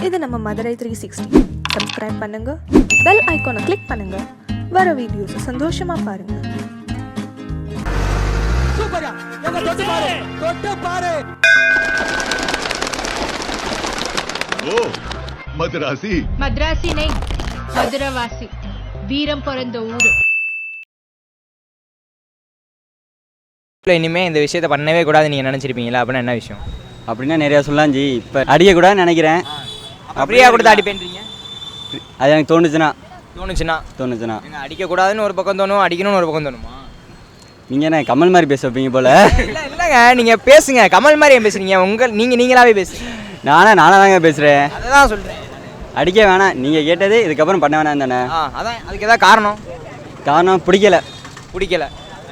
இது நம்ம மதுரை 360. சப்ஸ்கிரைப் பண்ணுங்க, பெல் ஐகானை கிளிக் பண்ணுங்க, வர வீடியோஸ் சந்தோஷமா பாருங்க. சூப்பரா எங்க தொட்டு பாரு ஓ மதுராசி மദ്രാസിனை மதுரவாசி வீரம் பிறந்த ஊரு. இனிமே இந்த விஷயத்த பண்ணவே கூடாது நீங்க நினைச்சிருப்பீங்களா? அப்படின்னா என்ன விஷயம்? அப்படின்னா நிறையா சொல்லலாம் ஜி. இப்போ அடிக்கக்கூடாதுன்னு நினைக்கிறேன். அப்படியா கொடுத்து அடிப்பேன்றீங்க? அது எனக்கு தோணுச்சுன்னா நீங்க அடிக்கக்கூடாதுன்னு ஒரு பக்கம் தோணும், அடிக்கணும்னு ஒரு பக்கம் தோணுமா? நீங்கள் என்ன கமல் மாதிரி பேச வைப்பீங்க போல. இல்லைங்க, நீங்க பேசுங்க. கமல் மாதிரி ஏன் பேசுறீங்க? நீங்களாவே பேசுங்க. நானே தாங்க பேசுகிறேன். அதான் சொல்றேன், அடிக்க வேணாம். நீங்கள் கேட்டது இதுக்கப்புறம் பண்ண வேணாம் தானே? அதான். அதுக்கு ஏதாவது காரணம் பிடிக்கல.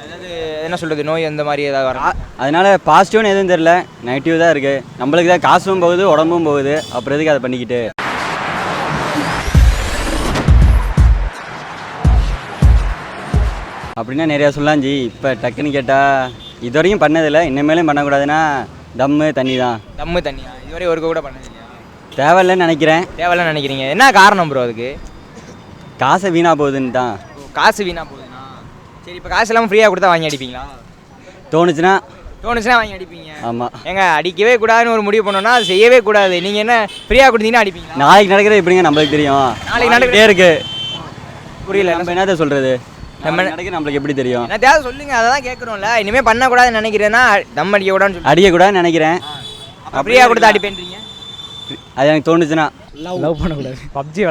அதாவது என்ன சொல்றது, நோய் அந்த மாதிரி ஏதாவது வரும். அதனால பாசிட்டிவ்னு எதுவும் தெரில, நெகட்டிவ் தான் இருக்குது. நம்மளுக்கு தான் காசும் போகுது, உடம்பும் போகுது. அப்புறம் எதுக்கு அதை பண்ணிக்கிட்டு? அப்படின்னா நிறையா சொல்லலாம் ஜி. இப்போ டக்குன்னு கேட்டால் இது வரைக்கும் பண்ணதில்லை, இனிமேலும் பண்ணக்கூடாதுன்னா தம்மு தண்ணி தான். தம்மு தண்ணியா? இதுவரை ஒரு கூட பண்ணது தேவையில்லைன்னு நினைக்கிறீங்க. என்ன காரணம் ப்ரோ அதுக்கு? காசை வீணாக போகுதுன்னு தான். காசு வீணாக போகுதுண்ணா. சரி, இப்போ காசு இல்லாமல் ஃப்ரீயாக கொடுத்தா வாங்கி அடிப்பீங்களா? தோணுச்சுன்னா வாங்கி அடிப்பீங்க. ஆமாம். ஏங்க, அடிக்கவே கூடாதுன்னு ஒரு முடிவு பண்ணோன்னா அது செய்யவே கூடாது. நீங்கள் என்ன ஃப்ரீயாக கொடுத்தீங்கன்னா அடிப்பீங்க? நாளைக்கு நடக்கிறது எப்படிங்க நம்மளுக்கு தெரியும்? நாளைக்கு நடக்கிட்டே இருக்கு. புரியல, நம்ம என்னதை சொல்கிறது? நம்ம நடக்க நம்மளுக்கு எப்படி தெரியும்? என்ன தேவை சொல்லுங்க, அதை தான் கேட்குறோம்ல. இனிமேல் பண்ணக்கூடாதுன்னு நினைக்கிறேன்னா தம் அடிக்கக்கூடாதுன்னு சொல்லி அடிக்கக்கூடாதுன்னு நினைக்கிறேன். ஃப்ரீயாக கொடுத்து அடிப்பேன்றீங்க? அது எனக்கு தோணுச்சுன்னா. லவ் பண்ணக்கூடாது, பப்ஜி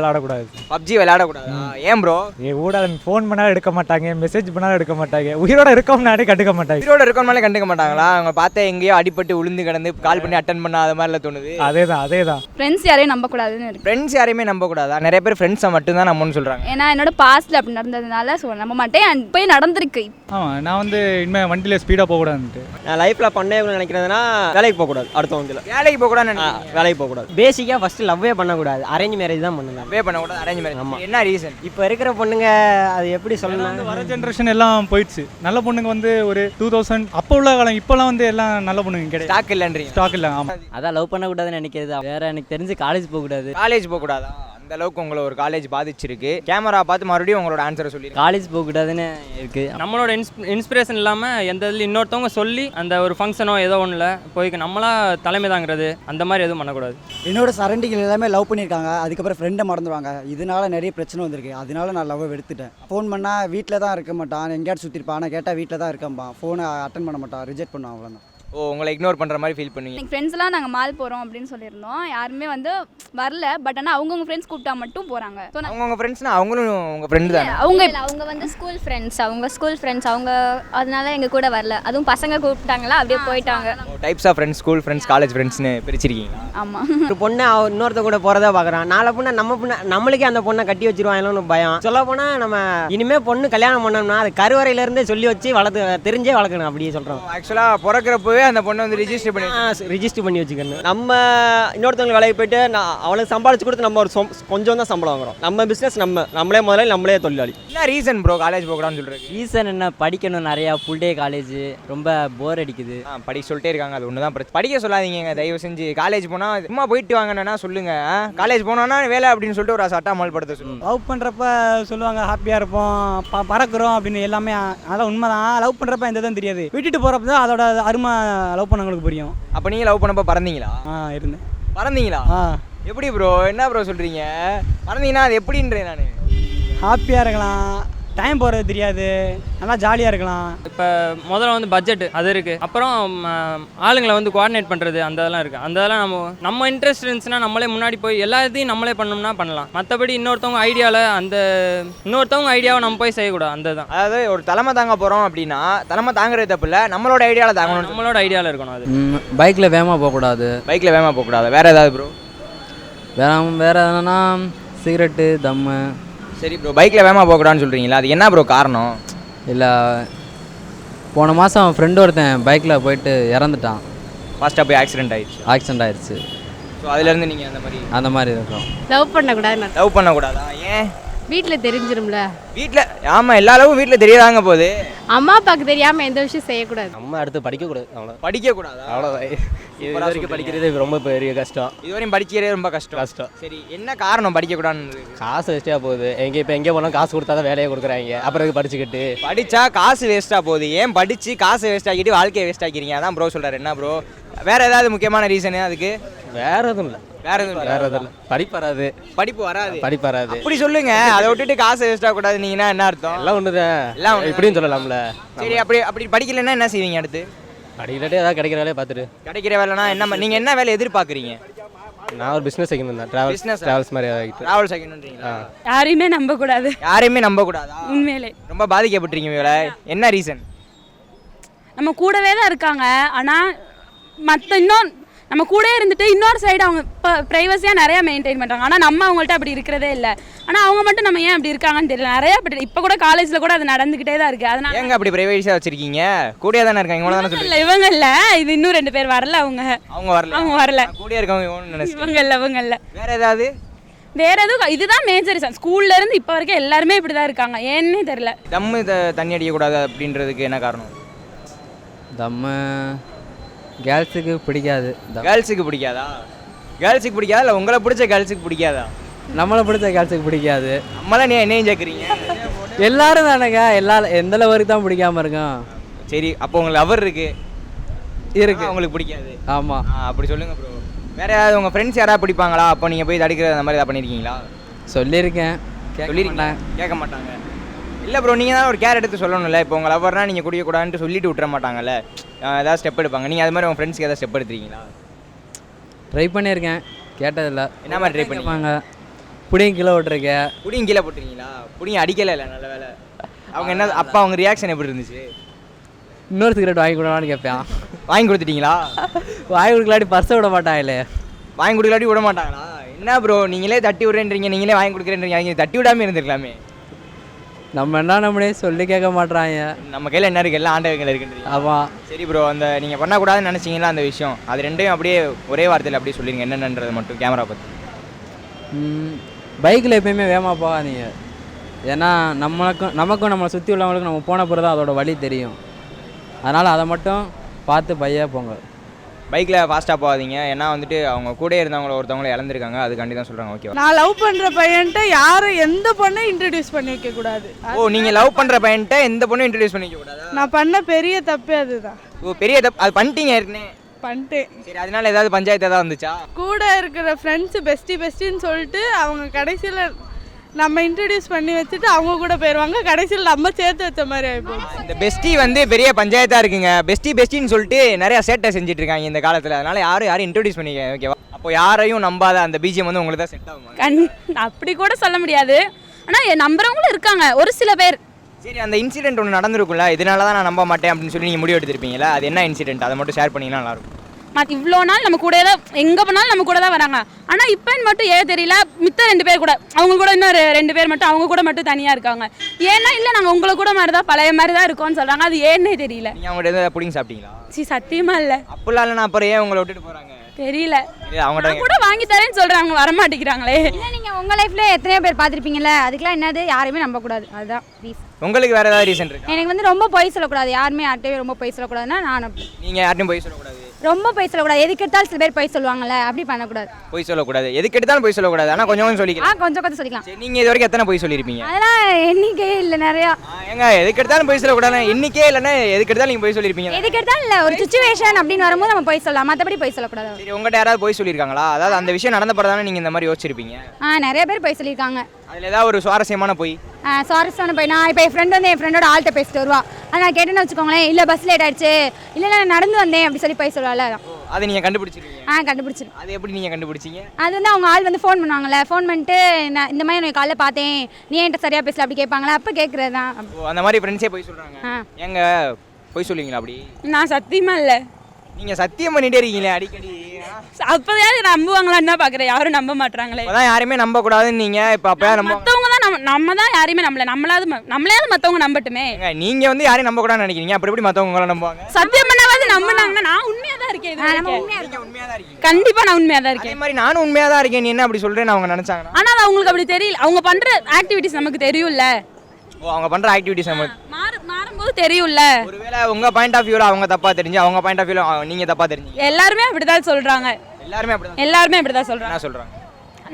விளையாடக்கூடாது. ஏன் ப்ரோ? கூட ஃபோன் பண்ணாலும் எடுக்க மாட்டாங்க, மெசேஜ் பண்ணாலும் எடுக்க மாட்டாங்க, உயிரோட இருக்கோம்னாலே கண்டுக்க மாட்டாங்க. உயிரோட இருக்கோம்னாலே கண்டுக்க மாட்டாங்களா? அவங்க பார்த்தா எங்கேயோ அடிபட்டு விழுந்து கிடந்து கால் பண்ணி அட்டன் பண்ண அது மாதிரிலாம் தோணுது. அதேதான். ஃப்ரெண்ட்ஸ் யாரையும் நம்பக்கூடாதுன்னு இருக்கு. ஃப்ரெண்ட்ஸ் யாரையுமே நம்பக்கூடாதா? நிறைய பேர் ஃப்ரெண்ட்ஸை மட்டும் தான் நம்மன்னு சொல்கிறாங்க. ஏன்னா என்னோட பாஸ்ட்ல அப்படி நடந்ததுனால நம்ப மாட்டேன். போய் நடந்திருக்கு. ஆமாம், நான் இனிமேல் வண்டியில் ஸ்பீடாக போகக்கூடாதுன்ட்டு. நான் லைஃப்பில் பண்ணே நினைக்கிறதுனா வேலைக்கு போகக்கூடாது. அடுத்தவங்க வேலைக்கு போகக்கூடாது, வேலைக்கு போகக்கூடாது. பேசிக்காக ஃபஸ்ட்டு லவ்வே பண்ணக்கூடாது, அரேஞ்ச் மேரேஜ் தான் பண்ணலாம். லவ்வே பண்ணக்கூடாது, அரேஞ்ச் மேரேஜ். ஆமாம். என்ன ரீசன்? இப்போ இருக்கிற பொண்ணுங்க அது எப்படி சொல்லலாம், வர ஜென்ரேஷன் எல்லாம் போயிடுச்சு. நல்ல பொண்ணுங்க ஒரு 2000 அப்போ உள்ள காலம். இப்போலாம் எல்லாம் நல்ல பொண்ணுங்க கிடையாது. ஸ்டாக் இல்லை. ஆமாம், அதான் லவ் பண்ணக்கூடாதுன்னு நினைக்கிறது. வேற எனக்கு தெரிஞ்சு காலேஜ் போகக்கூடாதா? அந்த அளவுக்கு உங்களை ஒரு காலேஜ் பாதிச்சிருக்கு. கேமரா பார்த்து மறுபடியும் உங்களோட ஆன்சரை சொல்லி காலேஜ் போகக்கூடாதுன்னு இருக்கு. நம்மளோட இன்ஸ்பிரேஷன் இல்லாமல் எந்த இதில் இன்னொருத்தவங்க சொல்லி அந்த ஒரு ஃபங்க்ஷனோ ஏதோ ஒன்றில் போய் நம்மளா தலைமை தாங்கிறது அந்த மாதிரி எதுவும் பண்ணக்கூடாது. என்னோட சரௌண்டிங் எல்லாமே லவ் பண்ணியிருக்காங்க, அதுக்கப்புறம் ஃப்ரெண்டை மறந்துடுவாங்க. இதனால நிறைய பிரச்சனை வந்திருக்கு. அதனால நான் லவ்வை எடுத்துட்டேன். ஃபோன் பண்ணால் வீட்டில் தான் இருக்க மாட்டான், எங்கேயாவது சுற்றிருப்பான். ஆனால் கேட்டால் வீட்டில் தான் இருக்கம்பான். ஃபோனை அட்டன் பண்ண மாட்டான், ரிஜெக்ட் பண்ணுவான். அவ்வளோதான். ஓ, உங்களை இக்னோர் பண்ணுற மாதிரி ஃபீல் பண்ணுவீங்க? எங்கள் ஃப்ரெண்ட்ஸ்லாம் நாங்கள் மால் போகிறோம் அப்படின்னு சொல்லியிருந்தோம். யாருமே வரல. பட் ஆனால் அவங்கவுங்க ஃப்ரெண்ட்ஸ் கூப்பிட்டா மட்டும் போகிறாங்க. அவங்கவுங்க ஃப்ரெண்ட்ஸ்னா அவங்களும் உங்கள் ஃப்ரெண்டு தான்? அவங்க ஸ்கூல் ஃப்ரெண்ட்ஸ் அவங்க அதனால எங்கள் கூட வரல. அதுவும் பசங்க கூப்பிட்டாங்களா, அப்படியே போயிட்டாங்க. Types of friends, school friends, college ஃப்ரெண்ட்ஸ்னு பிரிச்சிருக்கீங்க? ஆமாம். ஒரு பொண்ணை இன்னொருத்த கூட போகிறதா பார்க்குறான். நாளை பொண்ணை நம்மளுக்கே அந்த பொண்ணை கட்டி வச்சிருவாங்களோன்னு பயம். சொல்ல போனால் நம்ம இனிமேல் பொண்ணு கல்யாணம் பண்ணோம்னா அது கருவறையிலேருந்தே சொல்லி வச்சு தெரிஞ்சே வளர்க்கணும். அப்படியே சொல்கிறோம். ஆக்சுவலாக பிறக்கிறப்பவே அந்த பொண்ணை ரிஜிஸ்டர் பண்ணி வச்சுக்கணும். நம்ம இன்னொருத்தவங்க வேலைக்கு போயிட்டு அவனுக்கு சம்பாதிச்சு கொடுத்து நம்ம ஒரு கொஞ்சம் தான் சம்பளம் வாங்குறோம். நம்ம பிஸ்னஸ் நம்மளே முதல்ல நம்மளே தொழிலாளி. என்ன ரீசன் ப்ரோ காலேஜ் போகக்கூடாதுன்னு சொல்கிறேன்? ரீசன் என்ன, படிக்கணும் நிறையா. ஃபுல் டே காலேஜ் ரொம்ப போர் அடிக்குது. படிக்க சொல்லிட்டே இருக்காங்க, அது ஒன்று தான் பிரச்சனை. படிக்க சொல்லாதீங்க தயவு செஞ்சு. காலேஜ் போனால் சும்மா போயிட்டு வாங்கன்னா சொல்லுங்க. காலேஜ் போனோன்னா வேலை அப்படின்னு சொல்லிட்டு ஒரு சட்டா அமல்படுத்த சொல்லுங்க. லவ் பண்ணுறப்ப சொல்லுவாங்க ஹாப்பியாக இருப்போம், பறக்கிறோம் அப்படின்னு எல்லாமே. அதெல்லாம் உண்மைதான். லவ் பண்ணுறப்ப எந்த தான் தெரியாது. விட்டுட்டு போகிறப்ப தான் அதோட அருமை லவ் பண்ணவங்களுக்கு புரியும். அப்போ நீங்கள் லவ் பண்ணப்போ பறந்தீங்களா? இருந்தேன். பறந்தீங்களா? எப்படி ப்ரோ? என்ன ப்ரோ சொல்கிறீங்க? பறந்தீங்கன்னா அது எப்படின்றேன் நான். ஹாப்பியாக இருக்கலாம், டைம் போகிறது தெரியாது, நல்லா ஜாலியாக இருக்கலாம். இப்போ முதல்ல பட்ஜெட் அது இருக்குது. அப்புறம் ஆளுங்களை கோஆர்டினேட் பண்ணுறது அந்த இதெல்லாம் இருக்குது. அந்த இதெல்லாம் நம்ம இன்ட்ரெஸ்ட் இருந்துச்சுன்னா நம்மளே முன்னாடி போய் எல்லாத்தையும் நம்மளே பண்ணோம்னா பண்ணலாம். மற்றபடி இன்னொருத்தவங்க ஐடியாவை நம்ம போய் செய்யக்கூடாது. அந்த தான். அதாவது ஒரு தலைமை தாங்க போகிறோம் அப்படின்னா தலைமை தாங்குறது தப்பு இல்லை, நம்மளோட ஐடியாவில் தாங்கணும். நம்மளோட ஐடியாவில் இருக்கணும். அது பைக்கில் வேகமாக போகக்கூடாது. வேறு ஏதாவது ப்ரோ? வேறு எதுனா சிகரெட்டு, தம்மு. சரி ப்ரோ, பைக்கில் வேகமாக போகக்கூடாதுன்னு சொல்கிறீங்களா? அது என்ன ப்ரோ காரணம்? இல்லை, போன மாதம் ஃப்ரெண்டு ஒருத்தன் பைக்கில் போயிட்டு இறந்துட்டான். ஃபாஸ்ட்டாக போய் ஆக்சிடென்ட் ஆயிடுச்சு. ஸோ அதுலேருந்து நீங்கள் அந்த மாதிரி இருக்கோம். லவ் பண்ணக்கூடாதா? ஏன்? வீட்டில் தெரிஞ்சிரும்ல. வீட்டில் ஆமாம் எல்லா அளவும் வீட்டில் தெரியாதாங்க போகுது. அம்மா அப்பாவுக்கு தெரியாமல் எந்த விஷயம் செய்யக்கூடாது. நம்ம அடுத்து படிக்கக்கூடாது அவ்வளோ. படிக்கக்கூடாதா? அவ்வளோதான். இது வரைக்கும் படிக்கிறது ரொம்ப பெரிய கஷ்டம். இதுவரையும் படிக்கிறதே ரொம்ப கஷ்டம். சரி, என்ன காரணம் படிக்கக்கூடாதுன்னு? காசு வேஸ்ட்டாக போகுது. எங்கே போனாலும் காசு கொடுத்தா தான் வேலையை கொடுக்குறாங்க. அப்புறம் படிச்சுக்கிட்டு படித்தா காசு வேஸ்ட்டாக போகுது. ஏன் படித்து காசு வேஸ்ட் ஆக்கிட்டு வாழ்க்கையை வேஸ்ட் ஆக்கிறீங்க? அதான் ப்ரோ சொல்கிறார். என்ன ப்ரோ வேறு ஏதாவது முக்கியமான ரீசனு அதுக்கு? வேற எதுவும் இல்லை. வேற எதுவும் இல்லை. படிப்பு வராது. படிப்பு வராது அப்படி சொல்லுங்க. அதை விட்டுட்டு காசு வேஸ்ட் ஆகக்கூடாது நீங்கன்னா என்ன அர்த்தம்? எல்லாம் ஒன்று தான். எல்லாம் இப்படின்னு சொல்லலாம்ல. சரி, அப்படி படிக்கலைன்னா என்ன செய்வீங்க அடுத்து? படிக்கலாட்டே ஏதாவது கிடைக்கிற வேலையை பார்த்துட்டு. கிடைக்கிற வேலைனா என்ன? நீங்கள் என்ன வேலை எதிர்பார்க்குறீங்க? நான் ஒரு பிஸ்னஸ் வைக்கணும் தான். ட்ராவல்ஸ் மாதிரி ஆகிட்டு. ட்ராவல்ஸ் வைக்கணுன்றீங்களா? யாரையுமே நம்பக்கூடாது. யாரையுமே நம்பக்கூடாதா? உண்மையிலே ரொம்ப பாதிக்கப்பட்டிருக்கீங்க வேலை. என்ன ரீசன்? நம்ம கூடவே தான் இருக்காங்க. ஆனால் மற்ற இன்னும் நம்ம கூட இருந்துட்டு இன்னொரு சைடு அவங்க இப்போ ப்ரைவசியாக நிறையா மெயின்டைன் பண்ணுறாங்க. ஆனால் நம்ம அவங்கள்ட்ட அப்படி இருக்கிறதே இல்லை. ஆனால் அவங்க மட்டும் நம்ம ஏன் அப்படி இருக்காங்கன்னு தெரியல. நிறையா இப்போ கூட காலேஜில் கூட அது நடந்துக்கிட்டே தான் இருக்குது. அதனால ஏங்க அப்படி ப்ரைவசியாக வச்சிருக்கீங்க? கூடயே தானே இருக்காங்க. இவங்க தானே சொல்லுங்க. இவங்க இல்லை, இது இன்னும் 2 பேர் வரல. அவங்க வரல. கூடயே இருக்கவங்க இவங்க இல்லை. வேற ஏதாவது? வேற எதுவும் இதுதான் மேஜர் ரீசன். ஸ்கூல்ல இருந்து இப்போ வரைக்கும் எல்லாருமே இப்படி தான் இருக்காங்க. ஏன்னே தெரியல. தம்மு தண்ணி அடிக்கக்கூடாது அப்படின்றதுக்கு என்ன காரணம்? நம்ம கேர்ள்ஸுக்கு பிடிக்காது. கேர்ள்ஸுக்கு பிடிக்காதா? கேர்ள்ஸுக்கு பிடிக்காதா இல்லை உங்களை பிடிச்ச கேர்ள்ஸுக்கு பிடிக்காதா? நம்மளை பிடிச்ச கேர்ள்ஸுக்கு பிடிக்காது. நம்மளாம் என்னையும் சேர்க்குறீங்க? எல்லாரும் தானேங்க. எந்த லவருக்கு தான் பிடிக்காம இருக்கும். சரி, அப்போ உங்களுக்கு லவர் இருக்கு உங்களுக்கு பிடிக்காது? ஆமாம். அப்படி சொல்லுங்க ப்ரோ. வேற யாராவது உங்கள் ஃப்ரெண்ட்ஸ் யாராவது பிடிப்பாங்களா? அப்போ நீங்கள் போய் தடுக்கிற அந்த மாதிரி ஏதாவது பண்ணியிருக்கீங்களா? சொல்லியிருக்கேன். கேட்க மாட்டாங்க. இல்லை ப்ரோ, நீங்கள் தான் ஒரு கேர் எடுத்து சொல்லணும்ல. இப்போ உங்கள் லவர்னா நீங்கள் குடிக்கக்கூடாதுன்ட்டு சொல்லிட்டு விட்டுற மாட்டாங்கல்ல. ஏதாவது ஸ்டெப் எடுப்பாங்க. நீங்கள் அது மாதிரி உங்கள் ஃப்ரெண்ட்ஸ்க்கு ஏதாவது ஸ்டெப் எடுத்துருக்கீங்களா? ட்ரை பண்ணியிருக்கேன். கேட்டதில்லை. என்ன மாதிரி ட்ரை பண்ணிப்பாங்க? புடியும் கீழே விட்டுருக்கேன். புடியும் கீழே போட்டுருக்கீங்களா? புடியும் அடிக்கலை இல்லை? நல்ல வேலை. அவங்க என்ன அப்போ அவங்க ரியாக்ஷன் எப்படி இருந்துச்சு? இன்னொரு சிகரெட் வாங்கி கொடுக்கலான்னு கேட்பேன். வாங்கி கொடுத்துட்டீங்களா? வாங்கி கொடுக்கலாட்டி பர்ஸை விட மாட்டாங்களே. வாங்கி கொடுக்கலாட்டி விட மாட்டாங்களா? என்ன ப்ரோ நீங்களே தட்டி விட்றேன்றீங்க, நீங்களே வாங்கி கொடுக்குறேன்றீங்க. தட்டி விடாமல் இருந்திருக்கலாமே. நம்ம என்ன நம்மளே சொல்லி கேட்க மாட்டாங்க. நம்ம கையில் என்ன இருக்குது? எல்லாம் ஆண்டவங்கள் இருக்குன்றீங்க. ஆமாம். சரி ப்ரோ, அந்த நீங்கள் பண்ணக்கூடாதுன்னு நினச்சிங்களா அந்த விஷயம்? அது ரெண்டையும் அப்படியே ஒரே வார்த்தையில் அப்படியே சொல்லிடுங்க என்னென்னன்றது மட்டும் கேமரா பற்றி. பைக்கில் எப்பயுமே வேகமாக போகாதீங்க. ஏன்னா நமக்கும் நம்மளை சுற்றி உள்ளவங்களுக்கும் நம்ம போன பிறகு தான் அதோட வழி தெரியும். அதனால் அதை மட்டும் பார்த்து பையாக போங்க. பைக்கில் ஃபாஸ்ட்டாக போகாதீங்க. ஏன்னா வந்துட்டு அவங்க கூட இருந்தவங்கள ஒருத்தவங்கள இழந்திருக்காங்க. அதுக்காண்டி தான் சொல்கிறாங்க. ஓகே. நான் லவ் பண்ணுற பையன்ட்ட யாரும் எந்த பொண்ணும் இன்ட்ரடியூஸ் பண்ணி வைக்கக்கூடாது. ஓ, நீங்கள் லவ் பண்ணுற பையன்ட்ட எந்த பொண்ணும் இன்ட்ரடியூஸ் பண்ணி வைக்கக்கூடாதா? நான் பண்ண பெரிய தப்பே அதுதான். ஓ, பெரிய தப்பு. அது பண்ணிட்டீங்க ஏற்கனவே? பண்ணிட்டேன். சரி, அதனால ஏதாவது பஞ்சாயத்து ஏதாவது வந்துச்சா? கூட இருக்கிற ஃப்ரெண்ட்ஸு பெஸ்ட்டின்னு சொல்லிட்டு அவங்க கடைசியில் நம்ம இன்ட்ரடியூஸ் பண்ணி வச்சுட்டு அவங்க கூட போயிடுவாங்க. கடைசியில் நம்ம சேர்த்து வச்ச மாதிரி ஆகிப்போம். இந்த பெஸ்டி வந்து பெரிய பஞ்சாயத்தாக இருக்குங்க. பெஸ்டின்னு சொல்லிட்டு நிறையா சேட்டை செஞ்சுட்டு இருக்காங்க இந்த காலத்தில். அதனால யாரும் இன்ட்ரடியூஸ் பண்ணிக்க. ஓகேவா? அப்போ யாரையும் நம்பாத அந்த பிஜிஎம் வந்து உங்களுக்கு தான் செட் ஆகும். அப்படி கூட சொல்ல முடியாது. ஆனால் நம்புறவங்களும் இருக்காங்க ஒரு சில பேர். சரி, அந்த இன்சிடென்ட் ஒன்று நடந்திருக்குல்ல, இதனால தான் நான் நம்ப மாட்டேன் அப்படின்னு சொல்லி நீங்கள் முடிவு எடுத்திருப்பீங்களா? அது என்ன இன்சிடென்ட்? அதை மட்டும் ஷேர் பண்ணிங்கன்னா நல்லாயிருக்கும். இவ்வளோ நாள் நம்ம கூட தான், எங்கே போனாலும் நம்ம கூட தான் வராங்க. ஆனால் இப்போன்னு மட்டும் ஏன் தெரியல, மித்த 2 பேர் கூட அவங்க கூட இன்னும் 2 பேர் மட்டும் அவங்க கூட மட்டும் தனியாக இருக்காங்க. ஏன்னா இல்லை நாங்கள் உங்களை கூட மாதிரி தான் பழைய மாதிரி தான் இருக்கோம்னு சொல்கிறாங்க. அது ஏன்னே தெரியல. நீங்கள் அவங்கள்ட்ட எதாவது புடிங்க சாப்பிட்டீங்களா? சத்தியமாக இல்லை. அப்படிலாம் இல்லைனா அப்புறம் ஏன் உங்களை விட்டுட்டு போகிறாங்க? தெரியல. அவங்கள்ட்ட கூட வாங்கி தரேன்னு சொல்கிறாங்க, வரமாட்டேங்கிறாங்களே. இல்லை, நீங்கள் உங்கள் லைஃப்பில் எத்தனையோ பேர் பார்த்துருப்பீங்களே, அதுக்கெலாம் என்னது யாரையுமே நம்பக்கூடாது. அதுதான் ரீசன். உங்களுக்கு வேறு ஏதாவது ரீசன் இருக்கு? எனக்கு வந்து ரொம்ப பொய் சொல்லக்கூடாது. யாருமே யார்கிட்டயும் ரொம்ப பொய் சொல்லக்கூடாதுன்னா நான். நீங்கள் யார்ட்டையும் பொய் சொல்லக்கூடாது. ரொம்ப பொய் சொல்லக்கூடாது. எதுக்கு எடுத்தாலும் சில பேர் பொய் சொல்லுவாங்கல்ல, அப்படி பண்ணக்கூடாது. பொய் சொல்லக்கூடாது. எதுக்கு எடுத்தாலும் பொய் சொல்லக்கூடாது. ஆனால் கொஞ்சம் சொல்லிக்கலாம். கொஞ்சம் சொல்லிக்கலாம். சரி, நீங்கள் இது வரைக்கும் எத்தனை பொய் சொல்லியிருப்பீங்க? அதெல்லாம் எண்ணிக்கையே இல்லை, நிறையா. ஏங்க எதுக்கு எடுத்தாலும் பொய் சொல்லக்கூடாது எண்ணிக்கையே இல்லைன்னா எதுக்கு எடுத்தாலும் நீங்கள் பொய் சொல்லியிருப்பீங்க? எதுக்கு எடுத்தாலும் இல்லை, ஒரு சுச்சுவேஷன் அப்படின்னு வரும்போது நம்ம பொய் சொல்லலாம், மற்றபடி பொய் சொல்லக்கூடாது. சரி, உங்கள்கிட்ட யாராவது பொய் சொல்லியிருக்காங்களா? அதாவது அந்த விஷயம் நடந்த பிறகு நீங்கள் இந்த மாதிரி யோசிச்சிருப்பீங்க. நிறைய பேர் பொய் சொல்லியிருக்காங்க. அதில் ஏதாவது ஒரு சுவாரஸ்யமான பொய்? சுவாரஸ்யமான பொய். நான் இப்போ என் ஃப்ரெண்ட் வந்து என் ஃப்ரெண்டோட ஆள்கிட்ட பேசிட்டு வருவா. ஆனால் நான் கேட்டேன்னு வச்சுக்கோங்களேன், இல்லை பஸ் லேட் ஆயிடுச்சு, இல்லை நான் நடந்து வந்தேன் அப்படி சொல்லி பொய் சொல்லுவாள். அதை நீங்கள் கண்டுபிடிச்சிருக்கீங்க? கண்டுபிடிச்சிருக்கேன். அது எப்படி நீங்கள் கண்டுபிடிச்சிங்க? அது வந்து அவங்க ஆள் வந்து ஃபோன் பண்ணுவாங்கல்ல, ஃபோன் பண்ணிட்டு நான் இந்த மாதிரி உனக்கு காலைல பார்த்தேன், நீ என்கிட்ட சரியாக பேசல அப்படி கேட்பாங்களா, அப்போ கேட்குறது தான். அந்த மாதிரி ஃப்ரெண்ட்ஸே பொய் சொல்கிறாங்க. ஏங்க பொய் சொல்லுவீங்களா அப்படி? நான் சத்தியமாக இல்லை. நீங்கள் சத்தியம் பண்ணிகிட்டே இருக்கீங்களே அடிக்கடி. அப்போதையாவது நம்புவாங்களான்னு தான் பார்க்குறேன். யாரும் நம்ப மாட்டாங்களே. அதான் யாருமே நம்பக்கூடாதுன்னு நீங்கள் இப்போ அப்போ மற்றவங்க தான் நம்ம தான் யாரையுமே நம்பல. நம்மளாவது மற்றவங்க நம்பட்டுமே. நீங்கள் வந்து யாரையும் நம்பக்கூடாதுன்னு நினைக்கிறீங்க. அப்படி எப்படி மற்றவங்க நம்புவாங்க? சத்தியம் பண்ணாவது நம்பினாங்கன்னா நான் உண்மையாக தான் இருக்கேன். கண்டிப்பாக நான் உண்மையாக தான் இருக்கேன். அதே மாதிரி நானும் உண்மையாக தான் இருக்கேன். நீ என்ன அப்படி சொல்கிறேன்னு அவங்க நினச்சாங்கன்னா? ஆனால் அவங்களுக்கு அப்படி தெரியல, அவங்க பண்ற ஆக்டிவிட்டிஸ் நமக்கு தெரியும்ல. ஓ, அவங்க பண்ற ஆக்டிவிட்டிஸ் நம்ம மாறும்போது தெரியும்ல. ஒருவேளை உங்க பாயிண்ட் ஆஃப் வியூல அவங்க தப்பா தெரிஞ்சு, அவங்க பாயிண்ட் ஆஃப் வியூல நீங்க தப்பா தெரிஞ்சீங்க. எல்லாருமே அப்படிதான் சொல்றாங்க. எல்லாருமே அப்படிதான் சொல்றாங்க. என்ன சொல்றாங்க?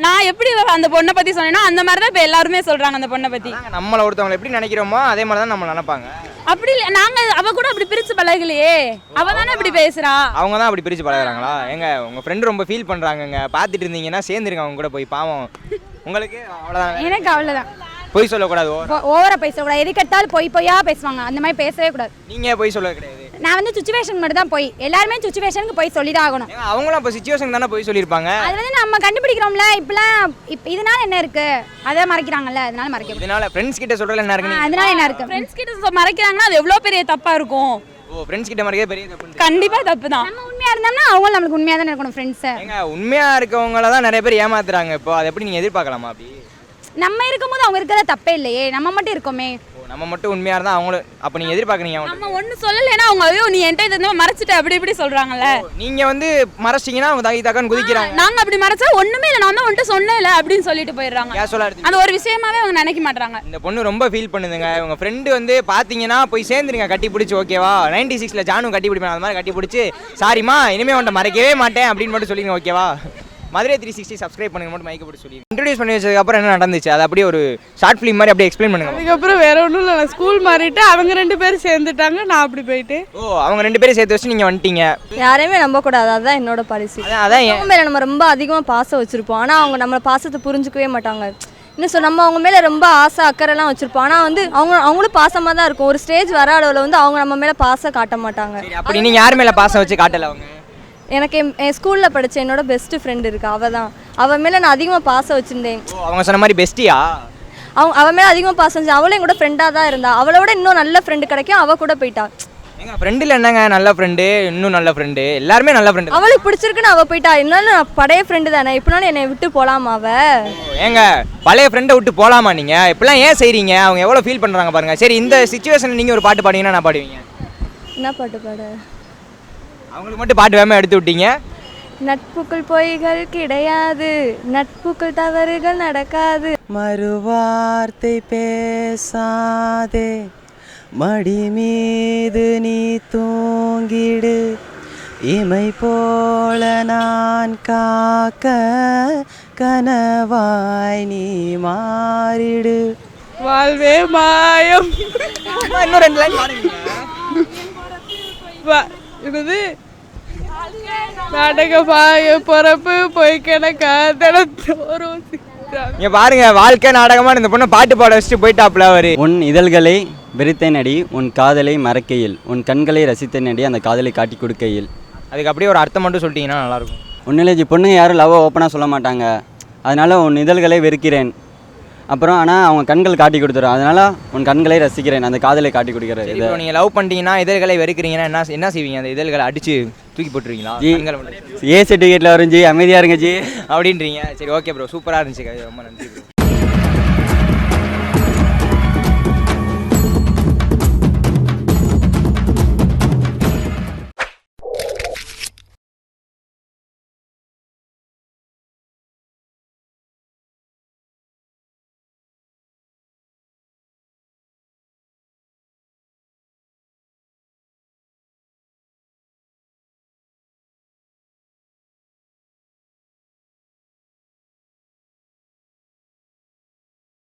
நான் எப்படி அந்த பொண்ணை பத்தி சொன்னேன்னா அந்த மாதிரி தான் இப்போ எல்லாருமே சொல்றாங்க அந்த பொண்ணை பத்தி. நம்மள ஒருத்தவங்க எப்படி நினைக்கிறோமோ அதே மாதிரி தான் நம்ம நினைப்பாங்க. அப்படி இல்லை, நாங்க அவ கூட அப்படி பிரிச்சு பழகலையே, அவ தானே அப்படி பேசுறா. அவங்க தான் அப்படி பிரிச்சு பழகுறாங்களா? எங்க உங்க ஃப்ரெண்ட் ரொம்ப ஃபீல் பண்றாங்கங்க, பார்த்துட்டு இருந்தீங்கன்னா சேர்ந்துருங்க அவங்க கூட போய். பாவம் உங்களுக்கு. அவ்வளோதான். எனக்கு அவ்வளோதான். பொய் சொல்லக்கூடாது, ஓவரா பேசக்கூடாது. எதுக்கு எடுத்தாலும் பொய்யா பேசுவாங்க, அந்த மாதிரி பேசவே கூடாது. நீங்க பொய் சொல்ல கிடையாது. நான் வந்து சுச்சுவேஷன் மட்டும் தான் போய், எல்லாருமே சுச்சுவேஷனுக்கு போய் சொல்லி தான் ஆகணும். அவங்களும் அப்போ சிச்சுவேஷன் தானே போய் சொல்லியிருப்பாங்க. அது வந்து நம்ம கண்டுபிடிக்கிறோம்ல. இதனால என்ன இருக்கு, அதை மறைக்கிறாங்கல்ல, அதனால மறைக்க. இதனால ஃப்ரெண்ட்ஸ் கிட்ட சொல்றதுல என்ன இருக்கு? அதனால என்ன இருக்கு? ஃப்ரெண்ட்ஸ் கிட்ட மறைக்கிறாங்கன்னா அது எவ்வளோ பெரிய தப்பா இருக்கும். ஓ, ஃப்ரெண்ட்ஸ் கிட்ட மறைக்க பெரிய தப்பு. கண்டிப்பா தப்பு தான். நம்ம உண்மையா இருந்தாங்கன்னா அவங்க நம்மளுக்கு உண்மையா தான் இருக்கணும் ஃப்ரெண்ட்ஸ். ஏங்க உண்மையா இருக்கவங்கள தான் நிறைய பேர் ஏமாத்துறாங்க. இப்போ அதை எப்படி நீங்க எதிர்பார்க்கலாமா? அப்படி நம்ம இருக்கும்போது அவங்க இருக்கிறத தப்பே இல்லையே, நம்ம மட்டும் இருக்கோமே. நம்ம மட்டும் உண்மையா இருந்தா அவங்களும் அப்ப நீங்க எதிர்பார்க்கறீங்க. நம்ம ஒண்ணு சொல்லலைன்னா அவங்க ஐயோ நீ என்கிட்ட இதை மறைச்சிட்ட அப்படி இப்படி சொல்றாங்கல்ல. நீங்க வந்து மறைச்சிங்கன்னா அவங்க தாக்கி தாக்கான்னு குதிக்கிறாங்க. நாங்க அப்படி மறைச்சா ஒண்ணுமே இல்லை, நான் தான் உன்கிட்ட சொன்னேன்ல அப்படின்னு சொல்லிட்டு போயிடுறாங்க. அது ஒரு விஷயமாவே அவங்க நினைக்க மாட்டாங்க. இந்த பொண்ணு ரொம்ப ஃபீல் பண்ணுதுங்க. உங்க ஃப்ரெண்டு வந்து பாத்தீங்கன்னா போய் சேர்ந்துருங்க, கட்டி பிடிச்சி. ஓகேவா? 96ல ஜானு கட்டி பிடிப்பேன், அந்த மாதிரி கட்டி பிடிச்சி சாரிமா இனிமே உன்ட்ட மறைக்கவே மாட்டேன் அப்படின்னு மட்டும் சொல்லிடுங்க. ஓகேவா? மதுரை 360 சப்ஸ்கிரைப் பண்ணுங்க மட்டும் மைக்க போட்டு சொல்லி இன்ட்ரோடியூஸ் பண்ணி வச்சதுக்கு அப்புறம் என்ன நடந்துச்சு அது அப்படியே ஒரு ஷார்ட் ஃபிலிம் மாதிரி அப்படியே எக்ஸ்பிளைன் பண்ணுங்க. அதுக்கப்புறம் வேற ஒன்றும் இல்லை, நான் ஸ்கூல் மாறிட்டு அவங்க 2 பேரும் சேர்ந்துட்டாங்க, நான் அப்படி போயிட்டு. ஓ, அவங்க 2 பேரும் சேர்த்து வச்சு நீங்க வந்துட்டீங்க. யாரையுமே நம்ப கூடாது, அதுதான் என்னோட பாலிசி. அதான் அவங்க மேல நம்ம ரொம்ப அதிகமாக பாசம் வச்சிருப்போம், ஆனால் அவங்க நம்ம பாசத்தை புரிஞ்சுக்கவே மாட்டாங்க. இன்னும் நம்ம அவங்க மேலே ரொம்ப ஆசை அக்கறைலாம் வச்சிருப்போம், ஆனால் வந்து அவங்களும் பாசமாக தான் இருக்கும். ஒரு ஸ்டேஜ் வர அளவில் வந்து அவங்க நம்ம மேலே பாசம் காட்ட மாட்டாங்க. அப்படி நீங்க யார் மேல பாசம் வச்சு காட்டல? அவங்க எனக்கு என் ஸ்கூலில் படித்த என்னோட பெஸ்ட் ஃப்ரெண்ட் இருக்கு, அவள் மேலே நான் அதிகமாக பாசம் வச்சுருந்தேன். அவங்க சொன்ன மாதிரி பெஸ்டியா? அவள் மேலே அதிகமாக பாசம் வச்சு அவளும் என் கூட ஃப்ரெண்டாக தான் இருந்தா. அவளோட இன்னும் நல்ல ஃப்ரெண்டு கிடைக்கும், அவள் கூட போயிட்டா. எங்கள் ஃப்ரெண்டில் என்னங்க நல்ல ஃப்ரெண்டு, இன்னும் நல்ல ஃப்ரெண்டு, எல்லாருமே நல்ல ஃப்ரெண்டு. அவளுக்கு பிடிச்சிருக்குன்னு அவள் போயிட்டா. இருந்தாலும் நான் பழைய ஃப்ரெண்டு தானே, இப்போனாலும் என்னை விட்டு போகலாமா? அவள் ஏங்க பழைய ஃப்ரெண்டை விட்டு போகலாமா? நீங்கள் இப்படிலாம் ஏன் செய்கிறீங்க? அவங்க எவ்வளோ ஃபீல் பண்ணுறாங்க பாருங்கள். சரி, இந்த சுச்சுவேஷனில் நீங்கள் ஒரு பாட்டு பாடிங்கன்னா நான் பாடுவீங்க. என்ன பாட்டு பாட? அவங்களுக்கு மட்டும் பாட்டு வேமா எடுத்து விட்டீங்க. நட்புக்குள் பொய்கள் கிடையாது, நட்புக்குள் தவறுகள் நடக்காது. மறுவார்த்தை பேசாதே, மடி மீது நீ தூங்கிடு, இமை போல நான் காக்க கனவாய் நீ மாறிடு. வாழ்வே மாயம். இன்னும் 2 லைன் பாடுங்க. இது நாடக பாய பொறப்பு பொய்க்கன காதலத்தோறும். இங்க பாருங்க, வாழ்க்கை நாடகமா இந்த பொண்ணு பாட்டு பாட வச்சுட்டு போயிட்டாப்ல அவரு. உன் இதழ்களை வெறுத்தேன் அடி, உன் காதலை மறக்கையில், உன் கண்களை ரசித்தேன் அடி, அந்த காதலை காட்டி கொடுக்கையில். அதுக்கு அப்படியே ஒரு அர்த்தம் மட்டும் சொல்லிட்டீங்கன்னா நல்லா இருக்கும். ஒன்னிலேஜி பொண்ணுங்க யாரும் லவ் ஓப்பனாக சொல்ல மாட்டாங்க, அதனால உன் இதழ்களை வெறுக்கிறேன். அப்புறம் ஆனால் அவங்க கண்கள் காட்டி கொடுத்துரும், அதனால உன் கண்களை ரசிக்கிறேன், அந்த காதலை காட்டி கொடுக்குறேன். இப்போ நீங்கள் லவ் பண்ணிட்டீங்கன்னா இதழ்களை வெறுக்கிறீங்கன்னா என்ன செய்வீங்க? அந்த இதழ்களை அடிச்சு தூக்கி போட்டுருவீங்களா? ஏ சர்டிஃபிகேட்டில் வரும் ஜி, அமைதியாக இருங்க ஜி அப்படின்றீங்க. சரி, ஓகே ப்ரோ, சூப்பராக இருந்துச்சு, ரொம்ப நன்றி ப்ரோ.